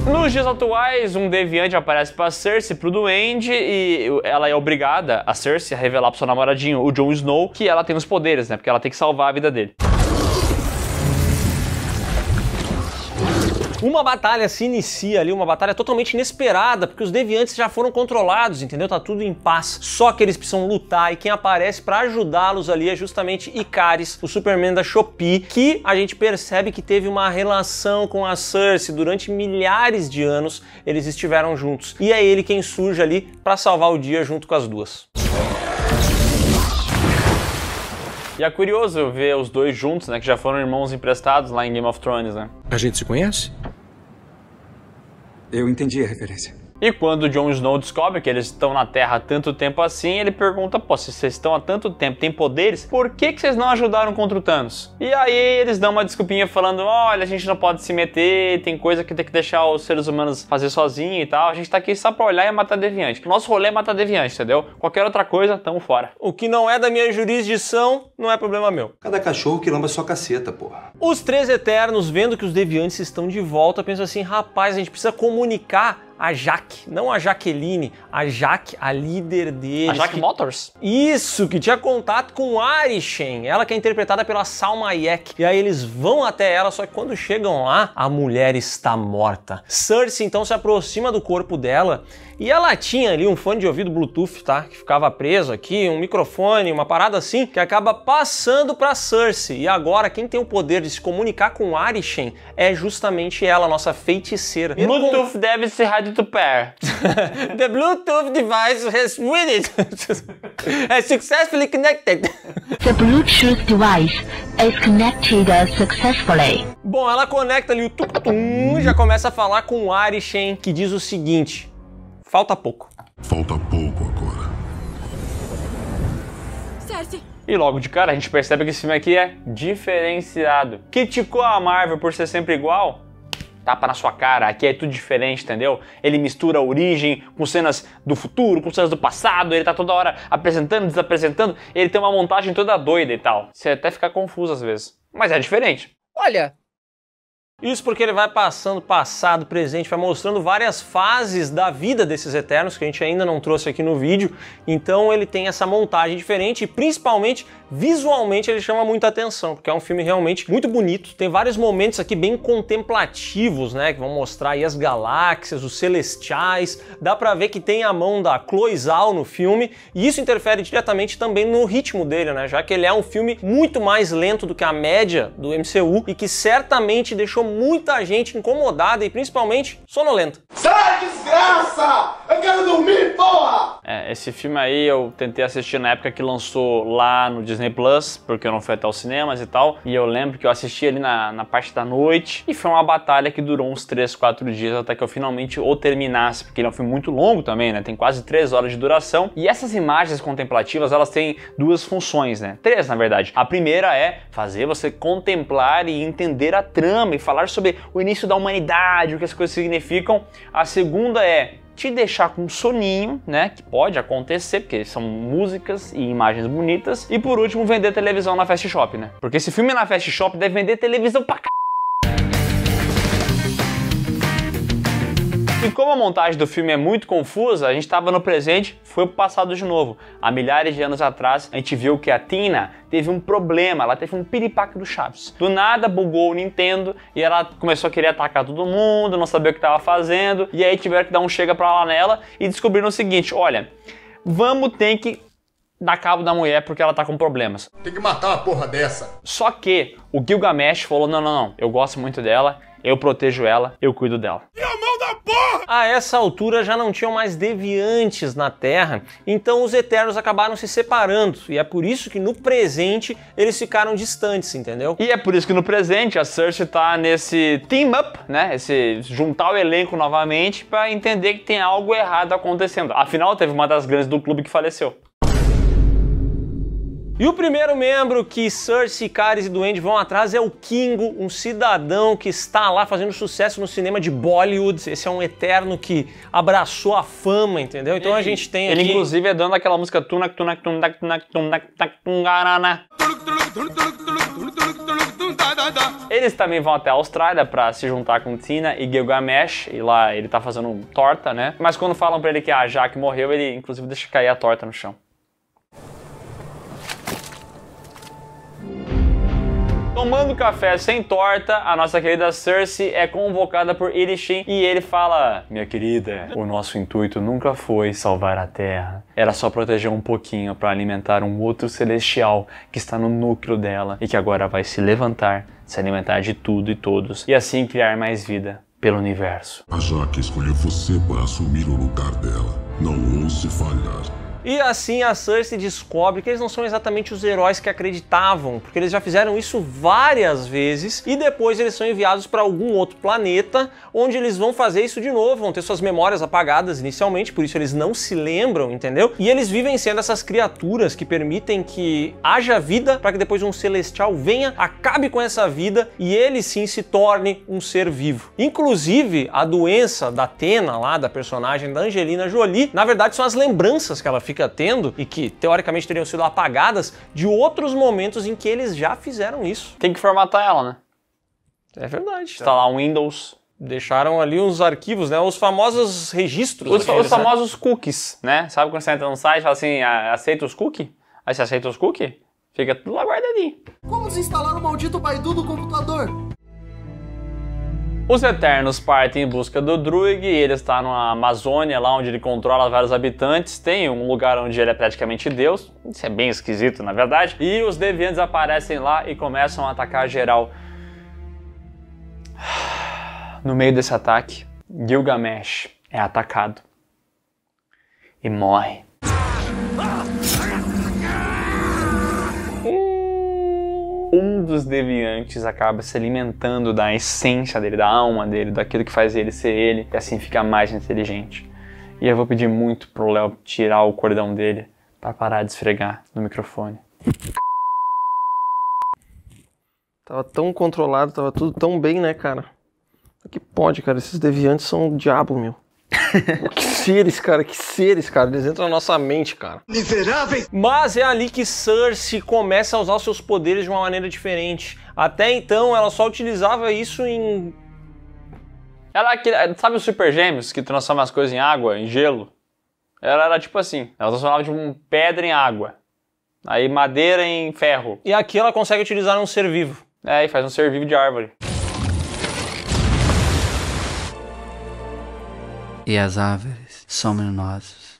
Speaker 2: Nos dias atuais, um deviante aparece pra Cersei, pro duende, e ela é obrigada, a Cersei, a revelar pro seu namoradinho, o Jon Snow, que ela tem os poderes, né? Porque ela tem que salvar a vida dele.
Speaker 1: Uma batalha se inicia ali, uma batalha totalmente inesperada, porque os deviantes já foram controlados, entendeu? Tá tudo em paz. Só que eles precisam lutar e quem aparece pra ajudá-los ali é justamente Ikaris, o Superman da Shopee, que a gente percebe que teve uma relação com a Cersei durante milhares de anos, eles estiveram juntos. E é ele quem surge ali pra salvar o dia junto com as duas.
Speaker 2: E é curioso ver os dois juntos, né, que já foram irmãos emprestados lá em Game of Thrones, né?
Speaker 17: A gente se conhece? Eu entendi a referência.
Speaker 2: E quando o Jon Snow descobre que eles estão na Terra há tanto tempo assim, ele pergunta, pô, se vocês estão há tanto tempo, têm poderes, por que vocês não ajudaram contra o Thanos? E aí eles dão uma desculpinha falando, olha, a gente não pode se meter, tem coisa que tem que deixar os seres humanos fazer sozinho e tal, a gente tá aqui só pra olhar e matar deviante. Nosso rolê é matar deviante, entendeu? Qualquer outra coisa, tamo fora.
Speaker 1: O que não é da minha jurisdição, não é problema meu.
Speaker 14: Cada cachorro que lamba sua caceta, porra.
Speaker 1: Os Três Eternos, vendo que os deviantes estão de volta, pensam assim, rapaz, a gente precisa comunicar a Jaque, não a Jaqueline, a Jaque, a líder deles.
Speaker 2: A Jaque Motors?
Speaker 1: Isso, que tinha contato com Arishem, ela que é interpretada pela Salma Hayek. E aí eles vão até ela, só que quando chegam lá, a mulher está morta. Cersei então se aproxima do corpo dela e ela tinha ali um fone de ouvido Bluetooth, tá? Que ficava preso aqui, um microfone, uma parada assim, que acaba passando pra Cersei. E agora quem tem o poder de se comunicar com Arishem é justamente ela, nossa feiticeira.
Speaker 2: Bluetooth deve ser ready to pair.
Speaker 1: The Bluetooth device has with it has successfully connected.
Speaker 3: The Bluetooth device is connected successfully.
Speaker 1: Bom, ela conecta ali o tum-tum, já começa a falar com o Arishem, que diz o seguinte: falta pouco.
Speaker 7: Falta pouco agora.
Speaker 3: Cersei.
Speaker 2: E logo de cara a gente percebe que esse filme aqui é diferenciado. Criticou a Marvel por ser sempre igual? Tapa na sua cara, aqui é tudo diferente, entendeu? Ele mistura a origem com cenas do futuro, com cenas do passado, ele tá toda hora apresentando, desapresentando, ele tem uma montagem toda doida e tal. Você até fica confuso às vezes, mas é diferente.
Speaker 1: Olha... Isso porque ele vai passando passado, presente, vai mostrando várias fases da vida desses Eternos que a gente ainda não trouxe aqui no vídeo. Então ele tem essa montagem diferente e principalmente visualmente ele chama muita atenção, porque é um filme realmente muito bonito. Tem vários momentos aqui bem contemplativos, né, que vão mostrar aí as galáxias, os celestiais. Dá pra ver que tem a mão da Chloe Zhao no filme e isso interfere diretamente também no ritmo dele, né, já que ele é um filme muito mais lento do que a média do MCU e que certamente deixou muita gente incomodada e principalmente sonolenta.
Speaker 6: Sai, desgraça! Eu quero dormir, porra!
Speaker 2: Esse filme aí eu tentei assistir na época que lançou lá no Disney Plus, porque eu não fui até os cinemas e tal, e eu lembro que eu assisti ali na parte da noite, e foi uma batalha que durou uns 3, 4 dias até que eu finalmente o terminasse, porque ele é um filme muito longo também, né, tem quase 3 horas de duração, e essas imagens contemplativas, elas têm duas funções, né, 3 na verdade. A primeira é fazer você contemplar e entender a trama e falar sobre o início da humanidade, o que as coisas significam. A segunda é te deixar com um soninho, né, que pode acontecer, porque são músicas e imagens bonitas. E por último, vender televisão na Fast Shop, né? Porque esse filme na Fast Shop deve vender televisão pra c****. E como a montagem do filme é muito confusa, a gente estava no presente, foi pro passado de novo. Há milhares de anos atrás, a gente viu que a Tina teve um problema, ela teve um piripaque do Chaves. Do nada, bugou o Nintendo e ela começou a querer atacar todo mundo, não sabia o que estava fazendo, e aí tiveram que dar um chega pra lá nela e descobriram o seguinte, olha, vamos ter que dar cabo da mulher porque ela tá com problemas.
Speaker 6: Tem que matar uma porra dessa.
Speaker 2: Só que o Gilgamesh falou, não, eu gosto muito dela, eu protejo ela, eu cuido dela.
Speaker 6: E a mão da porra!
Speaker 1: A essa altura já não tinham mais deviantes na Terra, então os Eternos acabaram se separando, e é por isso que no presente eles ficaram distantes, entendeu?
Speaker 2: E é por isso que no presente a Cersei tá nesse team up, né, esse juntar o elenco novamente pra entender que tem algo errado acontecendo. Afinal, teve uma das grandes do clube que faleceu.
Speaker 1: E o primeiro membro que Cersei, Carys e Duende vão atrás é o Kingo, um cidadão que está lá fazendo sucesso no cinema de Bollywood. Esse é um Eterno que abraçou a fama, entendeu? Então a gente tem aqui...
Speaker 2: Ele inclusive é dono daquela música Tunak Tunak Tunak Tunak Tunak Tunak Tungarana. Eles também vão até a Austrália pra se juntar com Tina e Gilgamesh, e lá ele tá fazendo torta, né? Mas quando falam pra ele que a Jaqen morreu, ele inclusive deixa cair a torta no chão. Tomando café sem torta, a nossa querida Cersei é convocada por Irishin e ele fala: minha querida, o nosso intuito nunca foi salvar a Terra. Era só proteger um pouquinho para alimentar um outro celestial que está no núcleo dela e que agora vai se levantar, se alimentar de tudo e todos e assim criar mais vida pelo universo.
Speaker 7: A Jaqen escolheu você para assumir o lugar dela. Não ouse falhar.
Speaker 1: E assim a Cersei descobre que eles não são exatamente os heróis que acreditavam, porque eles já fizeram isso várias vezes e depois eles são enviados para algum outro planeta, onde eles vão fazer isso de novo, vão ter suas memórias apagadas inicialmente, por isso eles não se lembram, entendeu? E eles vivem sendo essas criaturas que permitem que haja vida para que depois um celestial venha, acabe com essa vida e ele sim se torne um ser vivo. Inclusive, a doença da Tena lá, da personagem da Angelina Jolie, na verdade são as lembranças que ela fica tendo e que teoricamente teriam sido apagadas de outros momentos em que eles já fizeram isso.
Speaker 2: Tem que formatar ela, né?
Speaker 1: É verdade.
Speaker 2: Instalar um Windows.
Speaker 1: Deixaram ali uns arquivos, né? Os famosos registros.
Speaker 2: Os famosos cookies, né? Sabe quando você entra no site e fala assim, aceita os cookies? Aí você aceita os cookies, fica tudo lá guardadinho.
Speaker 18: Como desinstalar o maldito Baidu do computador?
Speaker 2: Os Eternos partem em busca do Druig, ele está na Amazônia, lá onde ele controla vários habitantes, tem um lugar onde ele é praticamente Deus, isso é bem esquisito na verdade, e os Deviantes aparecem lá e começam a atacar geral. No meio desse ataque, Gilgamesh é atacado e morre. Um dos deviantes acaba se alimentando da essência dele, da alma dele, daquilo que faz ele ser ele, e assim fica mais inteligente. E eu vou pedir muito pro Léo tirar o cordão dele pra parar de esfregar no microfone.
Speaker 1: Tava tão controlado, tava tudo tão bem, né, cara? Que pode, cara, esses deviantes são o diabo, meu. Que seres, cara, eles entram na nossa mente, cara.
Speaker 18: Miserável!
Speaker 1: Mas é ali que Cersei começa a usar os seus poderes de uma maneira diferente. Até então, ela só utilizava isso em...
Speaker 2: Ela, sabe os Super Gêmeos, que transformam as coisas em água, em gelo? Ela era tipo assim, ela transformava de uma pedra em água, aí madeira em ferro.
Speaker 1: E aqui ela consegue utilizar um ser vivo.
Speaker 2: É, e faz um ser vivo de árvore.
Speaker 19: E as árvores são venenosas.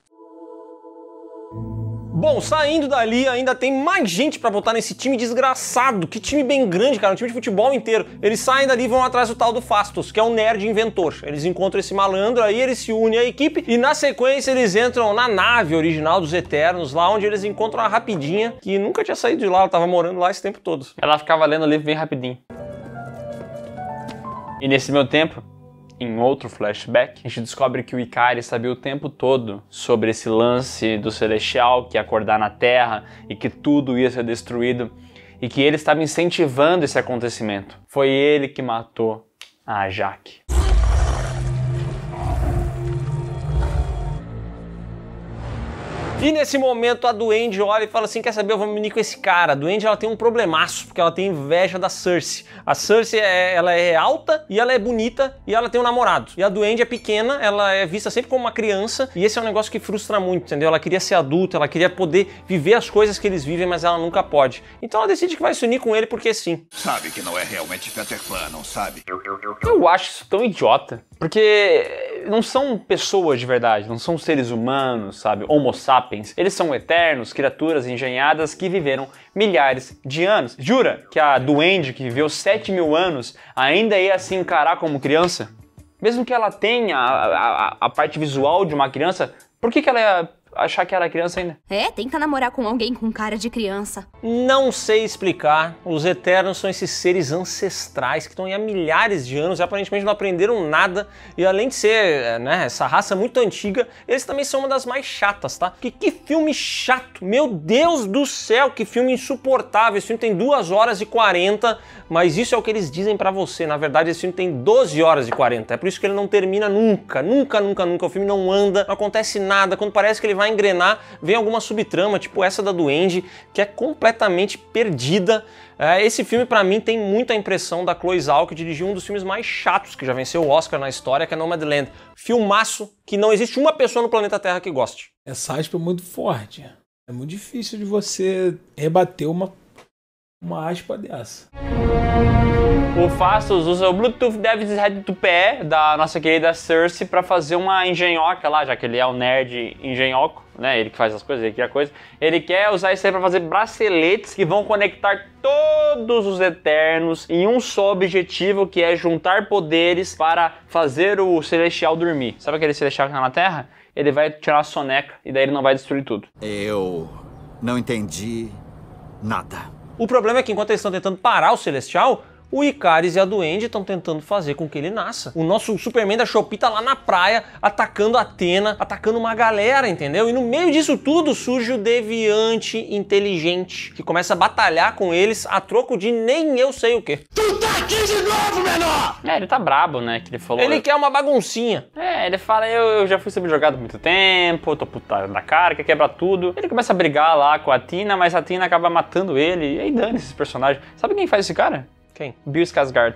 Speaker 1: Bom, saindo dali ainda tem mais gente pra botar nesse time desgraçado. Que time bem grande, cara, um time de futebol inteiro. Eles saem dali e vão atrás do tal do Phastos, que é um nerd inventor. Eles encontram esse malandro, aí eles se unem à equipe e na sequência eles entram na nave original dos Eternos, lá onde eles encontram a Rapidinha, que nunca tinha saído de lá, ela tava morando lá esse tempo todo.
Speaker 2: Ela ficava lendo o livro bem rapidinho. E nesse meu tempo, em outro flashback, a gente descobre que o Ikari sabia o tempo todo sobre esse lance do Celestial que ia acordar na Terra e que tudo ia ser destruído e que ele estava incentivando esse acontecimento. Foi ele que matou a Jaqen.
Speaker 1: E nesse momento a Duende olha e fala assim, quer saber, eu vou me unir com esse cara. A Duende, ela tem um problemaço, porque ela tem inveja da Cersei. A Cersei, ela é alta e ela é bonita e ela tem um namorado. E a Duende é pequena, ela é vista sempre como uma criança e esse é um negócio que frustra muito, entendeu? Ela queria ser adulta, ela queria poder viver as coisas que eles vivem, mas ela nunca pode. Então ela decide que vai se unir com ele porque sim.
Speaker 20: Sabe que não é realmente Peter Pan, não sabe?
Speaker 2: Eu acho isso tão idiota, porque não são pessoas de verdade, não são seres humanos, sabe? Homo sapiens. Eles são eternos, criaturas engenhadas que viveram milhares de anos. Jura que a Duende, que viveu 7.000 anos, ainda ia se encarar como criança? Mesmo que ela tenha a parte visual de uma criança, por que ela ia achar que era criança ainda?
Speaker 3: Tenta namorar com alguém com cara de criança.
Speaker 1: Não sei explicar. Os Eternos são esses seres ancestrais que estão aí há milhares de anos e aparentemente não aprenderam nada. E além de ser, né, essa raça muito antiga, eles também são uma das mais chatas, tá? Porque que filme chato! Meu Deus do céu, que filme insuportável! Esse filme tem 2 horas e 40, mas isso é o que eles dizem pra você. Na verdade, esse filme tem 12 horas e 40. É por isso que ele não termina nunca. Nunca, nunca, nunca. O filme não anda, não acontece nada. Quando parece que ele vai engrenar, vem alguma subtrama, tipo essa da Duende, que é completamente perdida. Esse filme, pra mim, tem muita impressão da Chloe Zhao, que dirigiu um dos filmes mais chatos que já venceu o Oscar na história, que é Nomadland. Filmaço que não existe uma pessoa no planeta Terra que goste.
Speaker 21: Essa aspa é muito forte. É muito difícil de você rebater uma aspa dessa.
Speaker 2: O Phastos usa o Bluetooth Device Head to Pé da nossa querida Cersei pra fazer uma engenhoca lá, já que ele é o nerd engenhoco, né? Ele que faz as coisas, ele cria coisas. Ele quer usar isso aí pra fazer braceletes que vão conectar todos os Eternos em um só objetivo, que é juntar poderes para fazer o Celestial dormir. Sabe aquele Celestial que tá na Terra? Ele vai tirar a soneca e daí ele não vai destruir tudo.
Speaker 9: Eu não entendi nada.
Speaker 1: O problema é que enquanto eles estão tentando parar o Celestial, o Ikaris e a Duende estão tentando fazer com que ele nasça. O nosso Superman da Shopee tá lá na praia, atacando a Athena, atacando uma galera, entendeu? E no meio disso tudo surge o Deviante Inteligente, que começa a batalhar com eles a troco de nem eu sei o quê.
Speaker 18: Tu tá aqui de novo, menor!
Speaker 2: Ele tá brabo, né? Que ele falou.
Speaker 1: Ele quer uma baguncinha.
Speaker 2: Ele fala, eu já fui subjugado há muito tempo, tô puta da cara, quer quebrar tudo. Ele começa a brigar lá com a Athena, mas a Athena acaba matando ele. E aí dane esses personagens. Sabe quem faz esse cara?
Speaker 1: Quem?
Speaker 2: Bill Skarsgård.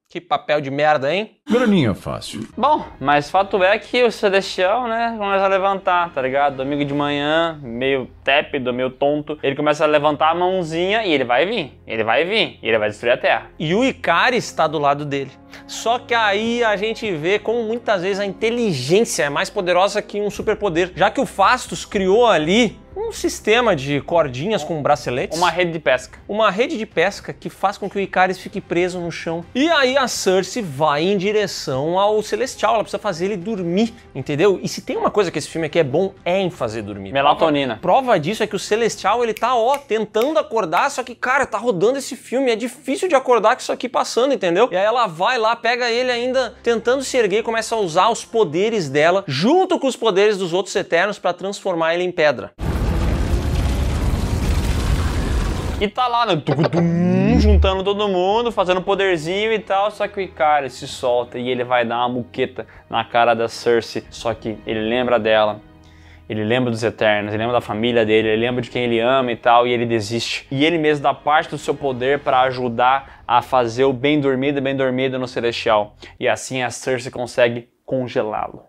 Speaker 1: Que papel de merda, hein?
Speaker 10: Graninha fácil.
Speaker 2: Bom, mas fato é que o Celestial, né, começa a levantar, tá ligado? Domingo de manhã, meio tépido, meio tonto, ele começa a levantar a mãozinha e ele vai vir, e ele vai destruir a Terra.
Speaker 1: E o Ikaris está do lado dele. Só que aí a gente vê como muitas vezes a inteligência é mais poderosa que um superpoder, já que o Phastos criou ali um sistema de cordinhas com braceletes.
Speaker 2: Uma rede de pesca.
Speaker 1: Uma rede de pesca que faz com que o Ikaris fique preso no chão. E aí a Cersei vai em direção ao Celestial, ela precisa fazer ele dormir, entendeu? E se tem uma coisa que esse filme aqui é bom, é em fazer dormir.
Speaker 2: Melatonina.
Speaker 1: Prova disso é que o Celestial, ele tá, tentando acordar, só que, cara, tá rodando esse filme, é difícil de acordar com isso aqui passando, entendeu? E aí ela vai lá, pega ele ainda tentando se erguer e começa a usar os poderes dela, junto com os poderes dos outros Eternos, pra transformar ele em pedra.
Speaker 2: E tá lá, né, juntando todo mundo, fazendo poderzinho e tal, só que o Ikaris se solta e ele vai dar uma muqueta na cara da Cersei, só que ele lembra dela, ele lembra dos Eternos, ele lembra da família dele, ele lembra de quem ele ama e tal, e ele desiste. E ele mesmo dá parte do seu poder para ajudar a fazer o bem dormido no Celestial. E assim a Cersei consegue congelá-lo.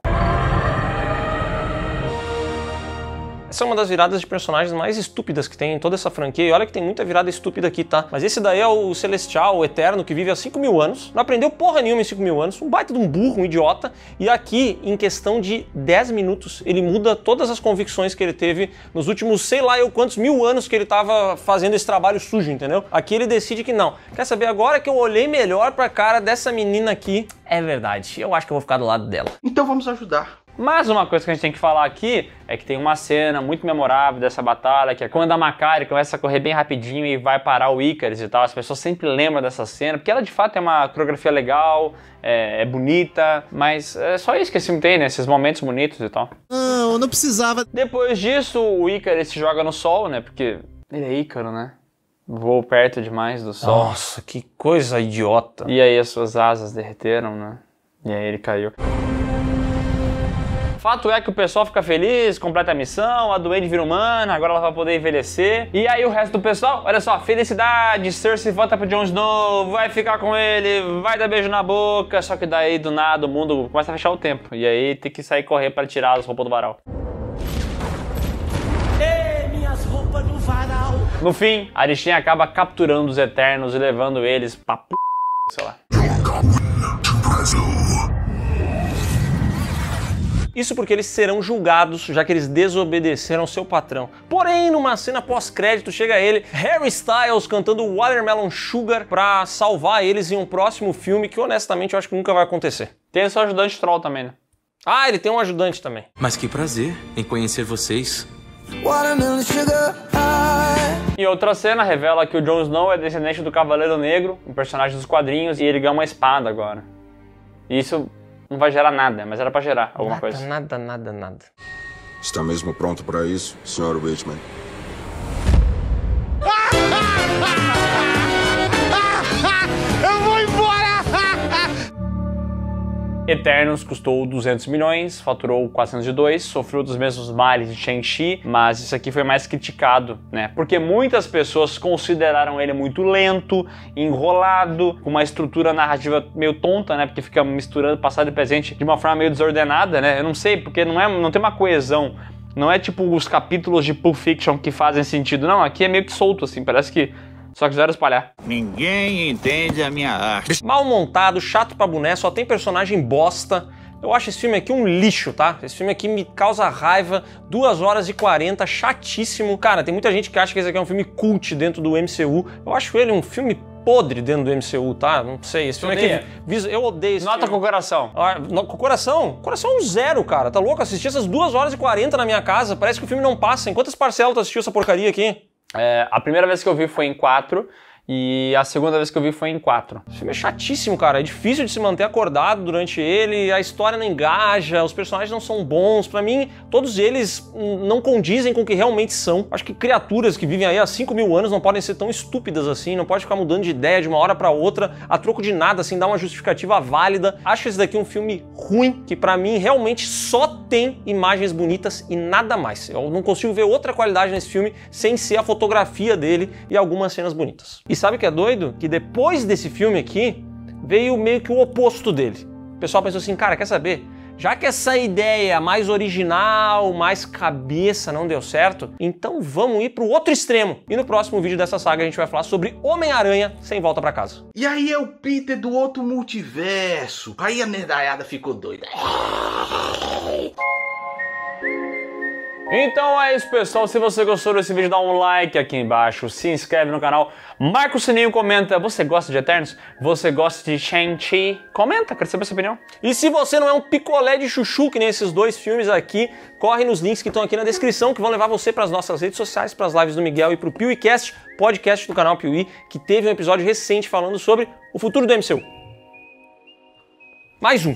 Speaker 1: Essa é uma das viradas de personagens mais estúpidas que tem em toda essa franquia. E olha que tem muita virada estúpida aqui, tá? Mas esse daí é o Celestial, o Eterno, que vive há 5.000 anos. Não aprendeu porra nenhuma em 5.000 anos. Um baita de um burro, um idiota. E aqui, em questão de 10 minutos, ele muda todas as convicções que ele teve nos últimos, sei lá eu quantos mil anos que ele tava fazendo esse trabalho sujo, entendeu? Aqui ele decide que não. Quer saber, agora que eu olhei melhor pra cara dessa menina aqui, é verdade. Eu acho que eu vou ficar do lado dela.
Speaker 18: Então vamos ajudar.
Speaker 2: Mas uma coisa que a gente tem que falar aqui é que tem uma cena muito memorável dessa batalha, que é quando a Makkari começa a correr bem rapidinho e vai parar o Ikaris e tal. As pessoas sempre lembram dessa cena, porque ela de fato é uma coreografia legal, é bonita, mas é só isso que esse filme tem, né? Esses momentos bonitos e tal.
Speaker 18: Não precisava.
Speaker 2: Depois disso, o Ikaris se joga no sol, né? Porque ele é Ícaro, né? Voou perto demais do sol.
Speaker 1: Nossa, que coisa idiota.
Speaker 2: E aí as suas asas derreteram, né? E aí ele caiu. Fato é que o pessoal fica feliz, completa a missão, a Duende vira humana, agora ela vai poder envelhecer. E aí o resto do pessoal, olha só, felicidade, Cersei volta pro Jon Snow, vai ficar com ele, vai dar beijo na boca. Só que daí do nada o mundo começa a fechar o tempo. E aí tem que sair correr pra tirar as roupas do varal.
Speaker 18: Ei, minhas roupas do varal.
Speaker 2: No fim, Arishem acaba capturando os Eternos e levando eles pra p... sei lá.
Speaker 1: Isso porque eles serão julgados, já que eles desobedeceram seu patrão. Porém, numa cena pós-crédito, chega ele, Harry Styles, cantando Watermelon Sugar pra salvar eles em um próximo filme que, honestamente, eu acho que nunca vai acontecer.
Speaker 2: Tem seu ajudante troll também, né?
Speaker 1: Ah, ele tem um ajudante também.
Speaker 17: Mas que prazer em conhecer vocês.
Speaker 2: E outra cena revela que o Jon Snow é descendente do Cavaleiro Negro, um personagem dos quadrinhos, e ele ganha uma espada agora. E isso não vai gerar nada, mas era pra gerar alguma coisa.
Speaker 1: Nada.
Speaker 7: Está mesmo pronto para isso, Sr. Richman?
Speaker 6: Eu vou embora!
Speaker 2: Eternos custou 200 milhões, faturou 402, sofreu dos mesmos males de Shang-Chi, mas isso aqui foi mais criticado, né? Porque muitas pessoas consideraram ele muito lento, enrolado, com uma estrutura narrativa meio tonta, né? Porque fica misturando passado e presente de uma forma meio desordenada, né? Eu não sei, porque não tem uma coesão. Não é tipo os capítulos de Pulp Fiction que fazem sentido. Não, aqui é meio que solto, assim, parece que só quiseram espalhar.
Speaker 20: Ninguém entende a minha arte.
Speaker 1: Mal montado, chato pra boné, só tem personagem bosta. Eu acho esse filme aqui um lixo, tá? Esse filme aqui me causa raiva, 2 horas e 40, chatíssimo. Cara, tem muita gente que acha que esse aqui é um filme cult dentro do MCU. Eu acho ele um filme podre dentro do MCU, tá? Não sei, esse filme aqui... Eu odeio esse
Speaker 2: Nota
Speaker 1: filme.
Speaker 2: com o coração.
Speaker 1: Com o coração? Coração é um 0, cara. Tá louco? Assisti essas 2 horas e 40 na minha casa. Parece que o filme não passa. Em quantas parcelas tu assistiu essa porcaria aqui?
Speaker 2: A primeira vez que eu vi foi em 4 e a segunda vez que eu vi foi em 4.
Speaker 1: Esse filme é chatíssimo, cara. É difícil de se manter acordado durante ele, a história não engaja, os personagens não são bons. Pra mim, todos eles não condizem com o que realmente são. Acho que criaturas que vivem aí há 5.000 anos não podem ser tão estúpidas assim, não pode ficar mudando de ideia de uma hora pra outra, a troco de nada, sem dar uma justificativa válida. Acho esse daqui um filme ruim, que pra mim realmente só tem imagens bonitas e nada mais. Eu não consigo ver outra qualidade nesse filme sem ser a fotografia dele e algumas cenas bonitas. E sabe o que é doido? Que depois desse filme aqui, veio meio que o oposto dele. O pessoal pensou assim, cara, quer saber? Já que essa ideia mais original, mais cabeça não deu certo, então vamos ir pro outro extremo. E no próximo vídeo dessa saga a gente vai falar sobre Homem-Aranha sem volta pra casa.
Speaker 18: E aí é o Peter do outro multiverso. Aí a nerdaiada ficou doida.
Speaker 2: Então é isso, pessoal. Se você gostou desse vídeo, dá um like aqui embaixo, se inscreve no canal, marca o sininho, comenta. Você gosta de Eternos? Você gosta de Shang-Chi? Comenta, quero saber a sua opinião.
Speaker 1: E se você não é um picolé de chuchu que nem esses 2 filmes aqui, corre nos links que estão aqui na descrição, que vão levar você para as nossas redes sociais, para as lives do Miguel e para o PeeWeeCast, podcast do canal Piuí, que teve um episódio recente falando sobre o futuro do MCU. Mais um.